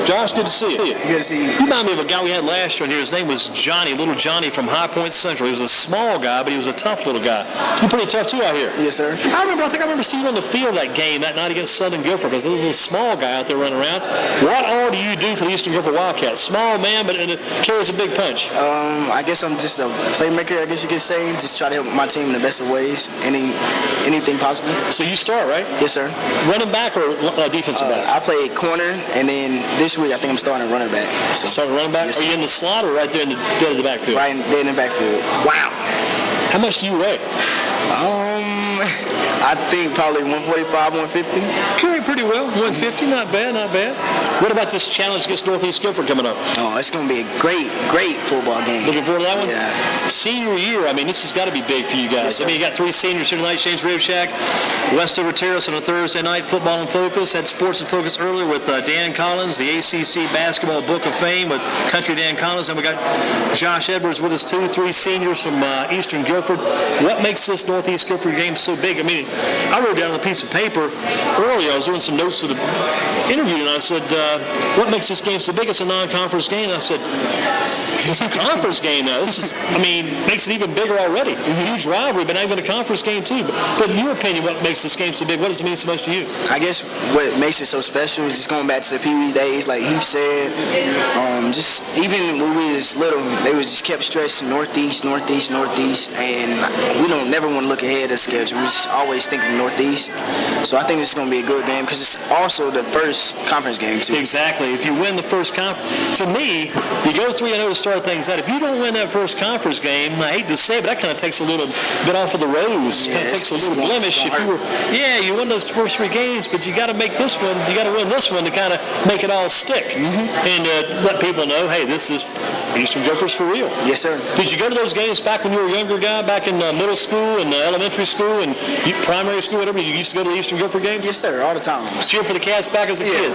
Josh, good to see you. Good to see you. You remind me of a guy we had last year in here. His name was Johnny, little Johnny from High Point Central. He was a small guy, but he was a tough little guy. You're pretty tough, too, out here. Yes, sir. I think I remember seeing you on the field that game that night against Southern Guilford because there was a small guy out there running around. What all do you do for the Eastern Guilford Wildcats? Small man, but it carries a big punch. I guess I'm just a playmaker, I guess you could say. Just try to help my team in the best of ways, anything possible. So you start, right? Yes, sir. Running back or defensive back? I play corner, and then this week I think I'm starting running back. So. Starting running back? Yes, are you in the slot or right there in the dead of the backfield? Right dead in the backfield. Wow. How much do you weigh? I think probably 145, 150. Carry pretty well. 150, not bad, not bad. What about this challenge against Northeast Guilford coming up? Oh, it's going to be a great football game. Looking forward to that one? Yeah. Senior year, I mean, this has got to be big for you guys. Yes, I mean, you got 3 seniors here tonight, Shane's Rib Shack, Westover Terrace on a Thursday night, Football in Focus. Had Sports in Focus earlier with Dan Collins, the ACC Basketball Book of Fame with Country Dan Collins. And we got Josh Edwards with us too, 3 seniors from Eastern Guilford. What makes this Northeast Guilford game so big? I mean, I wrote down on a piece of paper earlier, I was doing some notes for the interview, and I said, what makes this game so big? It's a non-conference game. And I said, it's a conference game now. This is, I mean, makes it even bigger already. Huge rivalry, but now even a conference game too. But in your opinion, what makes this game so big? What does it mean so much to you? I guess what makes it so special is just going back to the Pee Wee days, like Heath said. Just even when we was little, they was just kept stressing Northeast, Northeast, Northeast, and we don't never want to look ahead of the schedule. We just always think of Northeast. So I think it's going to be a good game because it's also the first conference game too. Exactly. If you win the first conference, to me, you go 3-0 to start things out. If you don't win that first conference game, I hate to say it, but that kind of takes a little bit off of the rose. Kind of takes a little blemish. If you win those first 3 games, but you got to make this one. You got to win this one to kind of make it all stick and let people know, hey, this is Eastern Guilford's for real. Yes, sir. Did you go to those games back when you were a younger guy, back in middle school and elementary school and primary school, whatever? You used to go to the Eastern Guilford games? Yes, sir, all the time. Cheer for the Cats back as a kid?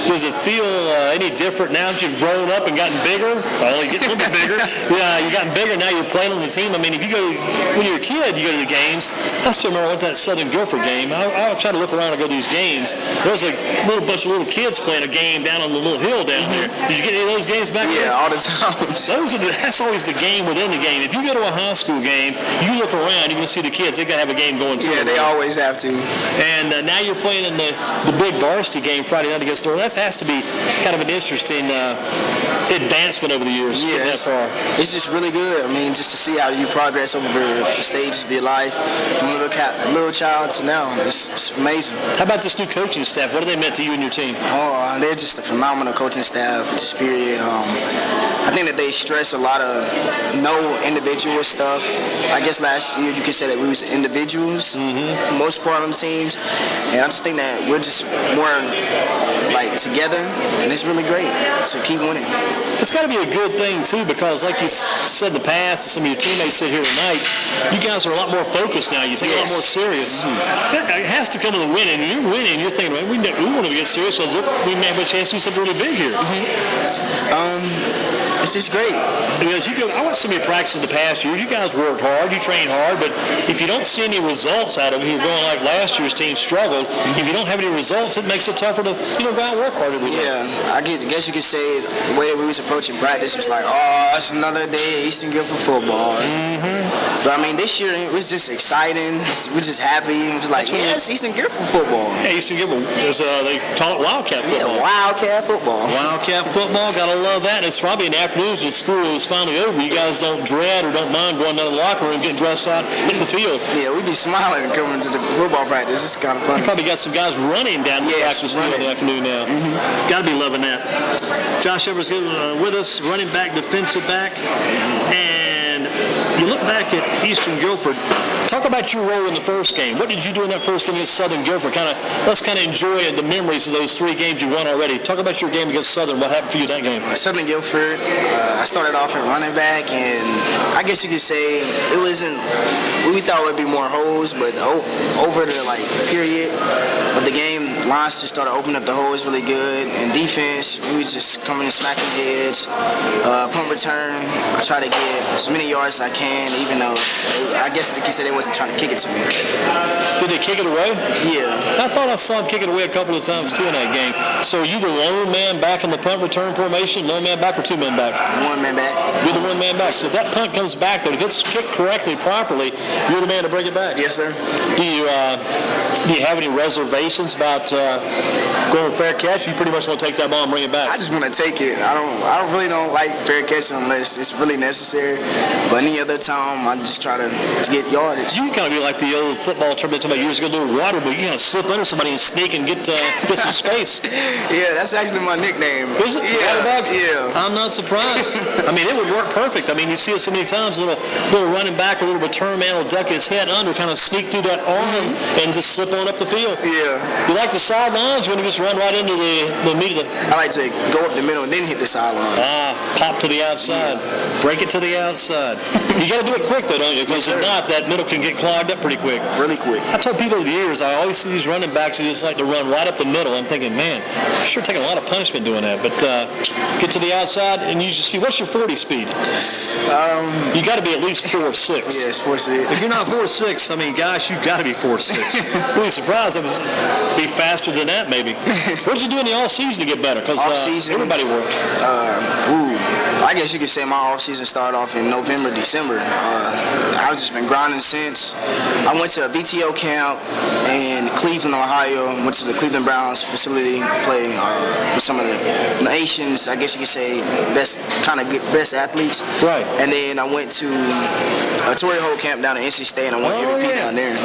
Does it feel any different now that you've grown up and gotten bigger? Well, you get a little bit bigger. Yeah, you've gotten bigger, now you're playing on the team. I mean, if you go, when you're a kid, you go to the games. I still remember I went to that Southern Guilford game. I was trying to look around and go to these games. There was a little bunch of little kids playing a game down on the little hill down there. Did you get any of those games back there? Yeah, all the time. That's always the game within the game. If you go to a high school game, you look around, you're going to see the kids. They got to have a game going too. Yeah, they always have to. And now you're playing in the big varsity game Friday night against Durham. That has to be kind of an interesting advancement over the years. Yes. It's just really good. I mean, just to see how you progress over the stages of your life from a little child to now. It's amazing. How about this new coaching staff? What have they meant to you and your team? Oh, they're just a phenomenal coaching staff, just period. I think that they stress a lot of no individual stuff. I guess last year you could say that we was individuals, most part of the teams, and I just think that we're just more like together, and it's really great. So keep winning. It's got to be a good thing too, because like you said in the past, and some of your teammates said here tonight, you guys are a lot more focused now. You take it a lot more serious. It has to come to the winning. You're winning. You're thinking, we want to get serious because we may have a chance to do something really big here. It's just great. Because I watched some of your practices in the past years. You guys worked hard, you trained hard, but if you don't see any results out of it, you're going like last year's team struggled. If you don't have any results, it makes it tougher to go out and work harder. Yeah, I guess you could say the way that we was approaching practice was like, oh, it's another day of Eastern Guilford football. But I mean, this year it was just exciting. We're just happy. It was like, yes, Eastern Guilford football. Yeah, Eastern Guilford, they call it Wildcat football. Yeah, Wildcat football. Wildcat football, gotta love that. It's probably in the afternoons when school is finally over. You guys don't dread or don't mind going down to the locker room, getting dressed out, hitting the field. Yeah, we be smiling coming to the football practice. It's kind of fun. You probably got some guys running down the practice field in the afternoon now. Gotta be loving that. Josh Edwards with us, running back, defensive back, and you look back at Eastern Guilford. Talk about your role in the first game. What did you do in that first game against Southern Guilford? Let's enjoy the memories of those 3 games you won already. Talk about your game against Southern. What happened for you in that game? Southern Guilford, I started off at running back, and I guess you could say it wasn't. We thought it would be more holes, but over the period of the game, lines just started opening up the holes really good. And defense, we was just coming and smacking heads. Punt return, I try to get as many yards as I can, even though I guess you could say they wasn't trying to kick it to me. Did they kick it away? Yeah. I thought I saw him kick it away a couple of times too in that game. So you the lone man back in the punt return formation, lone man back or two men back? One man back. You're the one man back. So if that punt comes back, though, if it's kicked correctly, properly, you're the man to bring it back. Yes, sir. Do you have any reservations about going fair catch? You pretty much want to take that ball and bring it back. I just want to take it. I really don't like fair catching unless it's really necessary. But any other time, I just try to get yardage. You kind of be like the old football term they talked about years ago, doing water, but you kind of slip under somebody and sneak and get some space. Yeah, that's actually my nickname. Is it? Yeah. Waterbug? Yeah. I'm not surprised. I mean, it would work perfect. I mean, you see it so many times, a little running back, a little return man will duck his head under, kind of sneak through that arm and just slip on up the field. Yeah. You like the sidelines? You want to just run right into the meat of the... I like to go up the middle and then hit the sidelines. Pop to the outside. Yeah. Break it to the outside. You got to do it quick, though, don't you? Because if not, that middle can get clogged up pretty quick. Really quick. I told people over the years, I always see these running backs who just like to run right up the middle. I'm thinking, man, you're sure taking a lot of punishment doing that. But get to the outside and use your speed. What's your 40 speed? You got to be at least 4.6. Yes, 4.6. If you're not 4.6, I mean, gosh, you've got to be 4.6. Really surprised I was be faster than that, maybe. What'd you do in the off season to get better? Because everybody worked. I guess you could say my off season started off in November, December. I've just been grinding since. I went to a BTO camp in Cleveland, Ohio. Went to the Cleveland Browns facility, playing with some of the nation's, I guess you could say, best athletes. Right. And then I went to a Torrey Holt camp down at NC State, and I won MVP down there.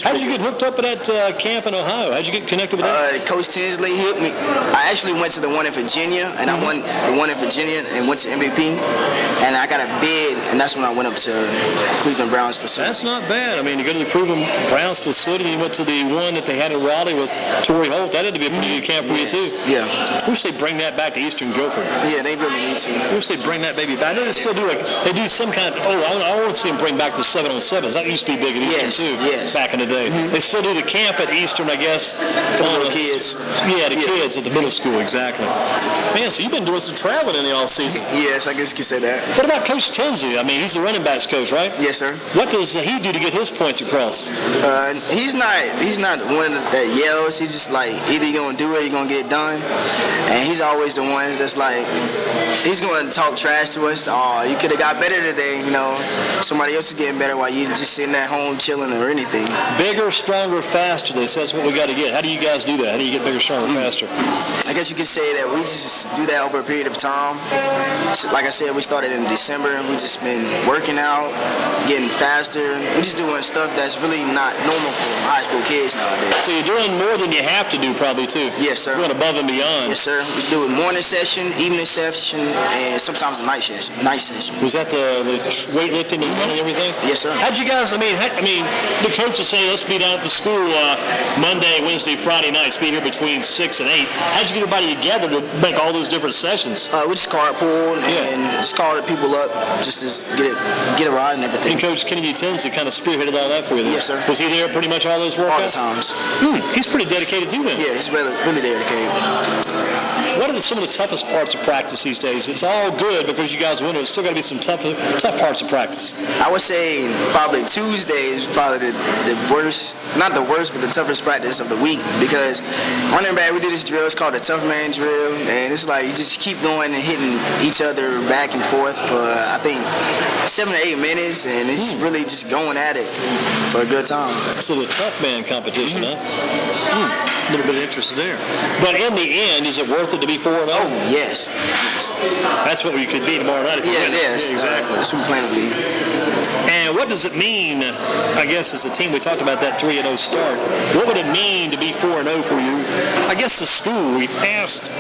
How'd you get hooked up at that camp in Ohio? How'd you get connected with that? Coach Tinsley hooked me. I actually went to the one in Virginia, and I won the one in Virginia and went to MVP. And I got a bid, and that's when I went up to Cleveland Browns facility. That's not bad. I mean, you go to the Cleveland Browns facility, you went to the one that they had in Raleigh with Torrey Holt. That had to be a pretty good camp for you, too. Yeah. I wish they'd bring that back to Eastern Guilford. Yeah, they really need to. I wish they'd bring that baby back. I know they still do, they do some kind of, I want to see them bring back the 7-on-7s. That used to be big at Eastern, too, back in the day. They still do the camp at Eastern, I guess. For the kids. Yeah, the kids at the middle school, exactly. Man, so you've been doing some traveling in the off-season. Yes, I guess you could say that. What about Coach Tinsley? I mean, he's the running backs coach, right? Yes, sir. What does he do to get his points across? He's not one that yells. He's just like, either you're going to do it or you're going to get it done. And he's always the one that's like, he's going to talk trash to us. Oh, you could have got better today. You know, somebody else is getting better while you just sitting at home chilling or anything. Bigger, stronger, faster. They say that's what we got to get. How do you guys do that? How do you get bigger, stronger, faster? I guess you could say that we just do that over a period of time. So, like I said, we started in December, and we just been working out, getting faster. We're just doing stuff that's really not normal for high school kids nowadays. So you're doing more than you have to do, probably, too. Yes, sir. You're going above and beyond. Yes, sir. We do a morning session, evening session, and sometimes a night session. Was that the weightlifting and running and everything? Yes, sir. How'd you guys, I mean, the coach will say, let's be down at the school Monday, Wednesday, Friday nights, be here between 6 and 8. How'd you get everybody together to make all those different sessions? We just carpooled and just called the people up just to get a ride and everything. And Coach Kennedy Tinsley kind of spearheaded all that for you then? Yes, sir. Was he there pretty much all those workouts? All the times. He's pretty dedicated too then. Yeah, he's really dedicated. What are some of the toughest parts of practice these days? It's all good because you guys win, but it's still got to be some tough parts of practice. I would say probably Tuesday is probably the worst, not the worst, but the toughest practice of the week, because running back, we do this drill, it's called the tough man drill, and it's like you just keep going and hitting each other back and forth for I think 7 to 8 minutes, and it's really just going at it for a good time. So the tough man competition, huh? A little bit of interest there. But in the end, is it worth it to be 4-0? Oh, yes. That's what we could be tomorrow night if you win. Yes. Yeah, exactly. That's what we plan to be. And what does it mean, I guess, as a team? We talked about that 3-0 start. What would it mean to be 4-0 for you? I guess the school, we asked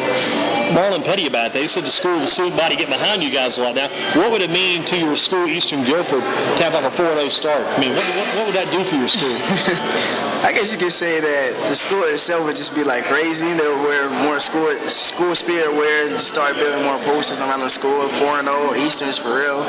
Marlon Petty about that. He said the school, the student body get behind you guys a lot now. What would it mean to your school, Eastern Guilford, to have like a 4-0 start? I mean, what would that do for your school? I guess you could say that the school itself would just be like crazy. They would wear more school spirit wear, just start building more posters around the school. 4-0, Eastern's for real.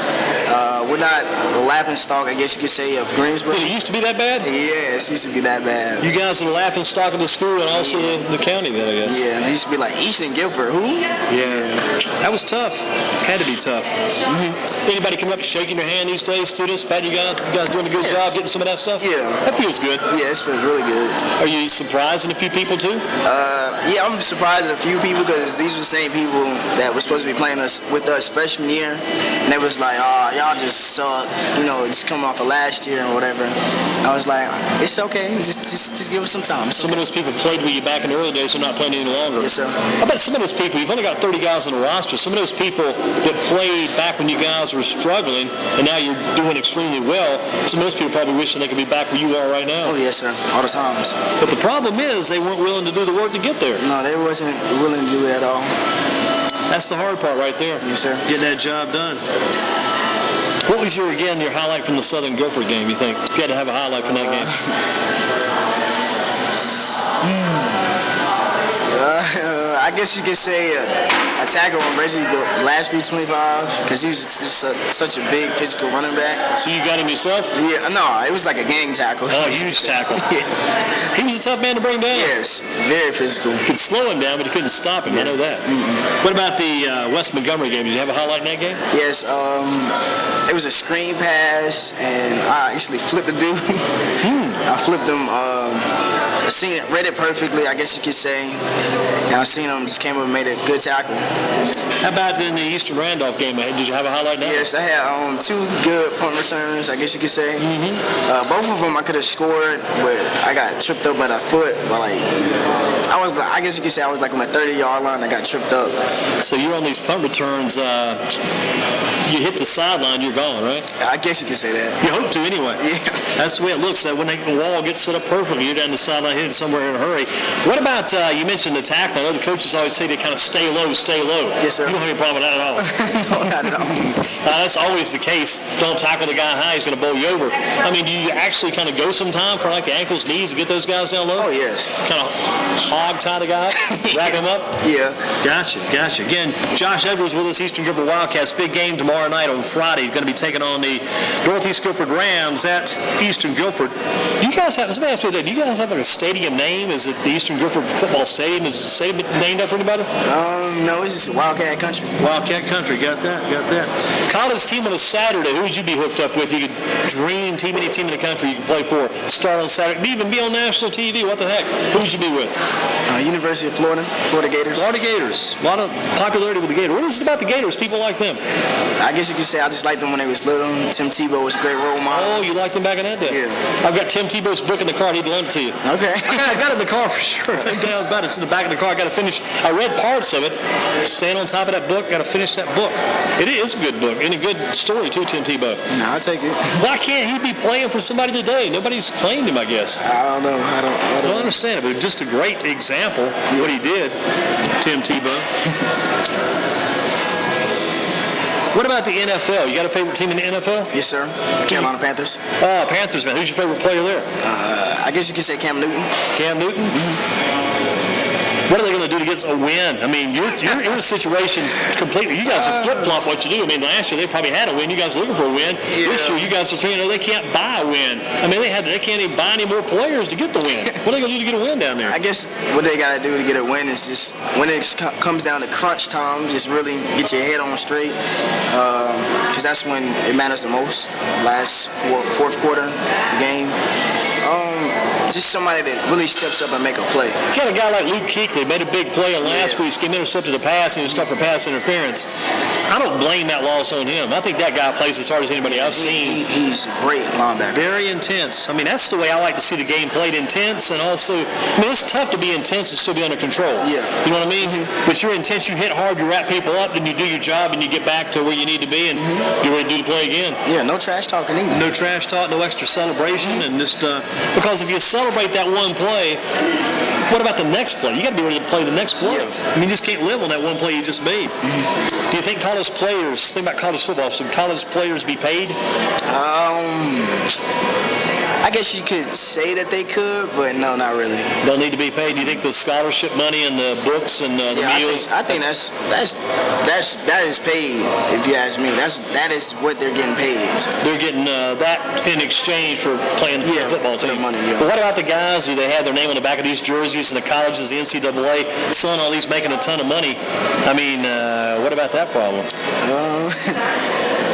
We're not the laughing stock, I guess you could say, of Greensboro. Did it used to be that bad? Yes, it used to be that bad. You guys are the laughing stock of the school and also the county then, I guess. Yeah, it used to be like Eastern Guilford. Who? Yeah. That was tough. Had to be tough. Anybody coming up shaking your hand these days, students? this, patting you guys doing a good job getting some of that stuff? Yeah. That feels good. Yeah, it feels really good. Are you surprising a few people too? Yeah, I'm surprised at a few people because these were the same people that were supposed to be playing with us freshman year, and they was like, "Oh, y'all just suck," just coming off of last year and whatever. I was like, "It's okay, just give us some time." Some of those people played with you back in the early days, they're not playing any longer. Yes, sir. I bet some of those people, you've only got 30 guys on the roster. Some of those people that played back when you guys were struggling, and now you're doing extremely well. Some of those people probably wishing they could be back where you are right now. Oh yes, sir, all the times. But the problem is they weren't willing to do the work to get there. No, they wasn't willing to do it at all. That's the hard part right there. Yes, sir. Getting that job done. What was your highlight from the Southern Guilford game, you think? If you had to have a highlight from that game. I guess you could say a tackle on Reggie Gillespie 25 because he was just such a big physical running back. So you got him yourself? Yeah, no, it was like a gang tackle. Oh, a huge tackle. Yeah. He was a tough man to bring down. Yes, very physical. You could slow him down, but you couldn't stop him. Yeah. I know that. Mm-hmm. What about the West Montgomery game? Did you have a highlight in that game? Yes, it was a screen pass, and I actually flipped the dude. I flipped him. I read it perfectly, I guess you could say. And I seen him, just came up and made a good tackle. How about in the Eastern Randolph game? Did you have a highlight now? Yes, I had 2 good punt returns, I guess you could say. Mm-hmm. Both of them I could have scored, but I got tripped up by the foot. But I guess you could say I was like on the 30-yard line. I got tripped up. So you're on these punt returns. You hit the sideline, you're gone, right? I guess you could say that. You hope to anyway. Yeah. That's the way it looks. That when the wall gets set up perfectly, you're down the sideline, hitting somewhere in a hurry. What about, you mentioned the tackle. I know the coaches always say they kind of stay low, stay low. Yes, sir. You don't have any problem with that at all. No, not at all. That's always the case. Don't tackle the guy high, he's going to bowl you over. I mean, do you actually kind of go sometime for like the ankles, knees, to get those guys down low? Oh, yes. Kind of hog tie the guy, rack him up? Yeah. Gotcha. Again, Josh Edwards with us, Eastern Guilford Wildcats. Big game tomorrow night on Friday. He's going to be taking on the Northeast Guilford Rams at Eastern Guilford. You guys have, somebody asked me today, do you guys have like a stadium name? Is it the Eastern Guilford Football Stadium? Is the stadium named after anybody? No, it's just Wildcat Country. Wildcat Country, got that. College team on a Saturday, who would you be hooked up with? You could dream team, any team in the country you could play for. Start on Saturday, even be on national TV. What the heck? Who would you be with? University of Florida Gators. Florida Gators. A lot of popularity with the Gators. What is it about the Gators? People like them. I guess you could say I just liked them when they was little. Tim Tebow was a great role model. Oh, you liked them back in that day? Yeah. I've got Tim Tebow's book in the car. I need to loan it to you. Okay. I got it in the car for sure. It's in the back of the car. I got to finish. I read parts of it. Stand on top of that book. Got to finish that book. It is a good book and a good story too, Tim Tebow. No, I'll take it. Why can't he be playing for somebody today? Nobody's claimed him, I guess. I don't know. I don't understand it, but just a great example of what he did, Tim Tebow. What about the NFL? You got a favorite team in the NFL? Yes, sir. Carolina Panthers. Oh, Panthers, man. Who's your favorite player there? I guess you could say Cam Newton. Cam Newton? Mm-hmm. What are they going to do to get a win? I mean, you're in a situation completely. You guys have flip-flop what you do. I mean, last year they probably had a win. You guys are looking for a win. Yeah. This year you guys are 3-0. They can't buy a win. I mean, they can't even buy any more players to get the win. What are they going to do to get a win down there? I guess what they got to do to get a win is just when it comes down to crunch time, just really get your head on straight because that's when it matters the most. Last fourth quarter game. Just somebody that really steps up and make a play. You got a guy like Luke Kuechly, made a big play in last week's game, intercepted a pass, and he was caught for pass interference. I don't blame that loss on him. I think that guy plays as hard as anybody I've seen. He's a great linebacker. Very intense. I mean, that's the way I like to see the game played, intense, and also, I mean, it's tough to be intense and still be under control. Yeah. You know what I mean? Mm-hmm. But you're intense, you hit hard, you wrap people up, then you do your job, and you get back to where you need to be, and you're ready to do the play again. Yeah, no trash talking either. No trash talk, no extra celebration, and just, because if you celebrate that one play, what about the next play? You got to be ready to play the next play. Yeah. I mean, you just can't live on that one play you just made. Mm-hmm. Do you think college players, think about college football, should college players be paid? I guess you could say that they could, but no, not really. They'll need to be paid. Do you think the scholarship money and the books and the meals? I think that is paid. If you ask me, that is what they're getting paid. So. They're getting that in exchange for playing the football team. Money, But what about the guys who they have their name on the back of these jerseys and the colleges, the NCAA, selling all these, making a ton of money? I mean, what about that problem?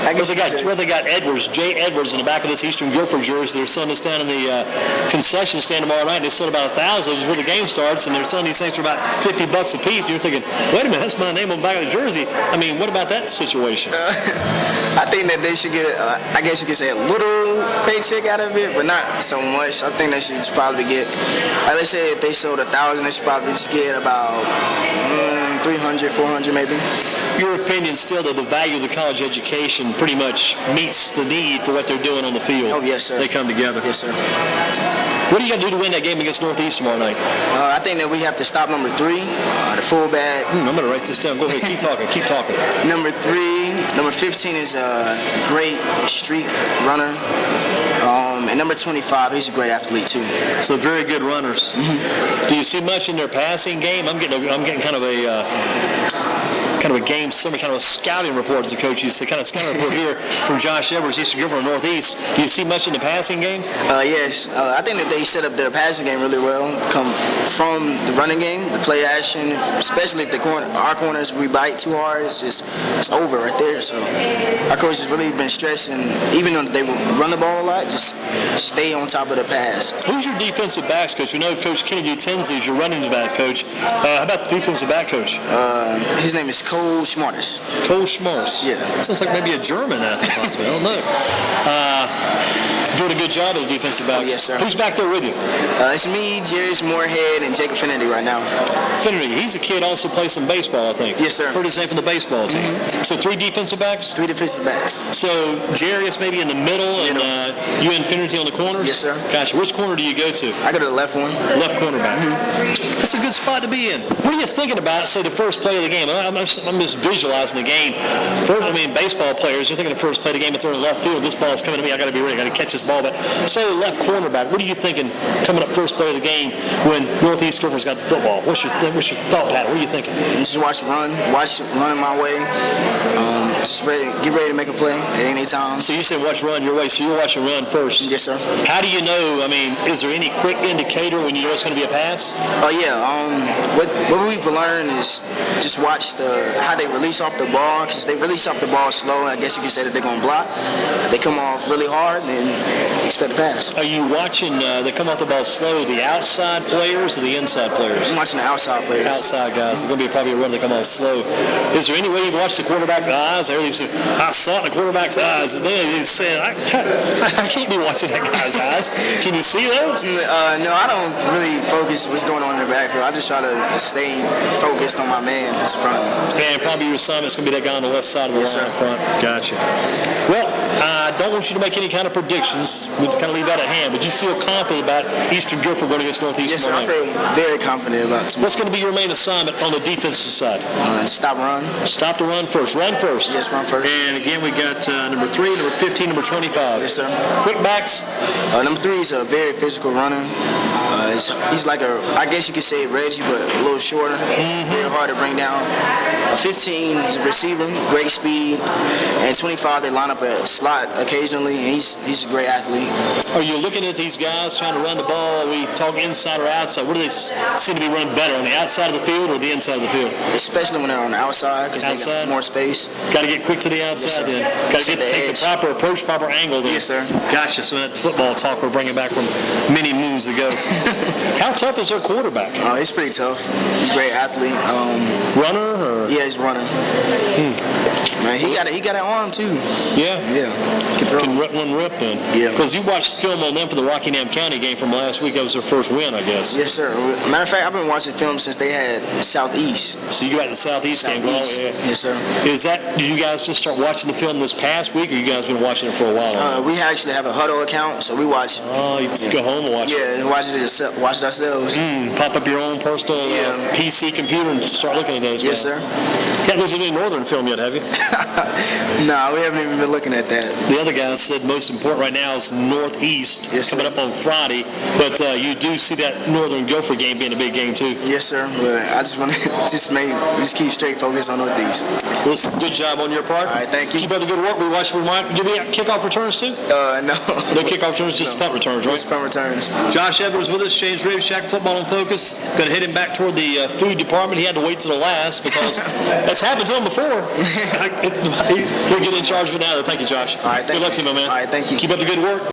They got Edwards, Jay Edwards, in the back of this Eastern Guilford jersey. They're selling this down in the concession stand tomorrow night. They sold about 1,000 just before the game starts, and they're selling these things for about $50 a piece. And you're thinking, wait a minute, that's my name on the back of the jersey. I mean, what about that situation? I think that they should get, I guess you could say, a little paycheck out of it, but not so much. I think they should probably get, like they say, if they sold 1,000, they should probably just get about 300, 400 maybe. Your opinion still that the value of the college education pretty much meets the need for what they're doing on the field? Oh, yes, sir. They come together. Yes, sir. What are you going to do to win that game against Northeast tomorrow night? I think that we have to stop number 3, the fullback. I'm going to write this down. Go ahead, keep talking, keep talking. Number 15 is a great streak runner. And number 25, he's a great athlete too. So very good runners. Mm-hmm. Do you see much in their passing game? I'm getting kind of a game summary, kind of a scouting report, as the coach used to say, kind of scouting report here from Josh Edwards, Eastern Guilford Northeast. Do you see much in the passing game? Yes. I think that they set up their passing game really well. Come from the running game, the play action, especially if our corners, if we bite too hard, it's over right there. So our coach has really been stressing, even though they run the ball a lot, just stay on top of the pass. Who's your defensive backs coach? We know Coach Kennedy Tinsley is your running back coach. How about the defensive back coach? His name is Cole Schmartis. Cole Schmartis. Yeah. Sounds like maybe a German athlete, possibly. I don't know. Doing a good job at the defensive backs. Oh, yes, sir. Who's back there with you? It's me, Jarius Moorhead, and Jacob Finnerty right now. Finnerty, he's a kid also plays some baseball, I think. Yes, sir. Heard his name from the baseball team. Mm-hmm. So 3 defensive backs? 3 defensive backs. So Jarius maybe in the middle, and you and Finnerty on the corners? Yes, sir. Gotcha. Which corner do you go to? I go to the left one. Left cornerback. Mm-hmm. That's a good spot to be in. What are you thinking about, say, the first play of the game? I'm just visualizing the game. Baseball players, they're thinking the first play of the game, if they're in left field, this ball is coming to me, I got to be ready, I got to catch this ball. But say the left cornerback, what are you thinking coming up first play of the game when Northeast Guilford's got the football? What's your thought pattern? What are you thinking? Just watch running my way. Just get ready to make a play at any time. So you said watch run your way, so you're watching run first. Yes, sir. How do you know, is there any quick indicator when you know it's going to be a pass? Oh, yeah. What we've learned is just watch how they release off the ball, because they release off the ball slow, I guess you could say that they're going to block. If they come off really hard, then expect a pass. Are you watching, they come off the ball slow, the outside players or the inside players? I'm watching the outside players. Outside guys. It's going to be probably a run that come off slow. Is there any way you can watch the quarterback's eyes? I saw it in the quarterback's eyes. They said, I can't be watching that guy's eyes. Can you see those? No, I don't really focus what's going on in the backfield. I just try to stay focused on my man that's in front of me. And probably your assignment's going to be that guy on the left side of the line up front. Gotcha. Well, I don't want you to make any kind of predictions. We'll kind of leave that at hand. But you feel confident about Eastern Guilford going against Northeast? Yes, sir. I feel very confident about it. What's going to be your main assignment on the defensive side? Stop run. Stop the run first. Run first. Yes, run first. And again, we got number 3, number 15, number 25. Yes, sir. Quick backs. Number 3 is a very physical runner. He's like I guess you could say Reggie, but a little shorter. Very hard to bring down. 15, he's a receiver, great speed. And 25, they line up a slot occasionally, and he's a great athlete. Are you looking at these guys trying to run the ball? We talk inside or outside. What do they seem to be running better, on the outside of the field or the inside of the field? Especially when they're on the outside, because they got more space. Got to get quick to the outside, then. Got to take the proper approach, proper angle then. Yes, sir. Gotcha. So that football talk we're bringing back from many moons ago. How tough is their quarterback? He's pretty tough. He's a great athlete. Runner? Or? Yeah, he's running. Man, he got an arm too. Yeah? Yeah. Can rip then. Yeah. Because you watched film on them for the Rockingham County game from last week. That was their first win, I guess. Yes, sir. Matter of fact, I've been watching film since they had Southeast. So you got the Southeast game going on? Yeah. Yes, sir. Did you guys just start watching the film this past week, or you guys been watching it for a while? We actually have a Huddle account, so we watch. Oh, you go home and watch it? Yeah, and watch it ourselves. Pop up your own personal PC computer and start looking at those. Yes, guys. sir. You haven't looked at any Northern film yet, have you? No, we haven't even been looking at that. The other guy said most important right now is Northeast coming up on Friday, but you do see that Northern Guilford game being a big game too. Yes, sir. But I just want to just keep straight focus on Northeast. Well, good job on your part. All right, thank you. Keep up the good work. We watch. Give me kickoff returns too. No. No kickoff returns, just punt returns, right? Just punt returns. Josh Edwards with us, Shane's Rib Shack, Football in Focus. Going to hit him back toward the food department. He had to wait to the last because that's happened to him before. He'll get in charge of it now. Thank you, Josh. All right, thank good luck you. to you, my man. All right, thank you. Keep up the good work.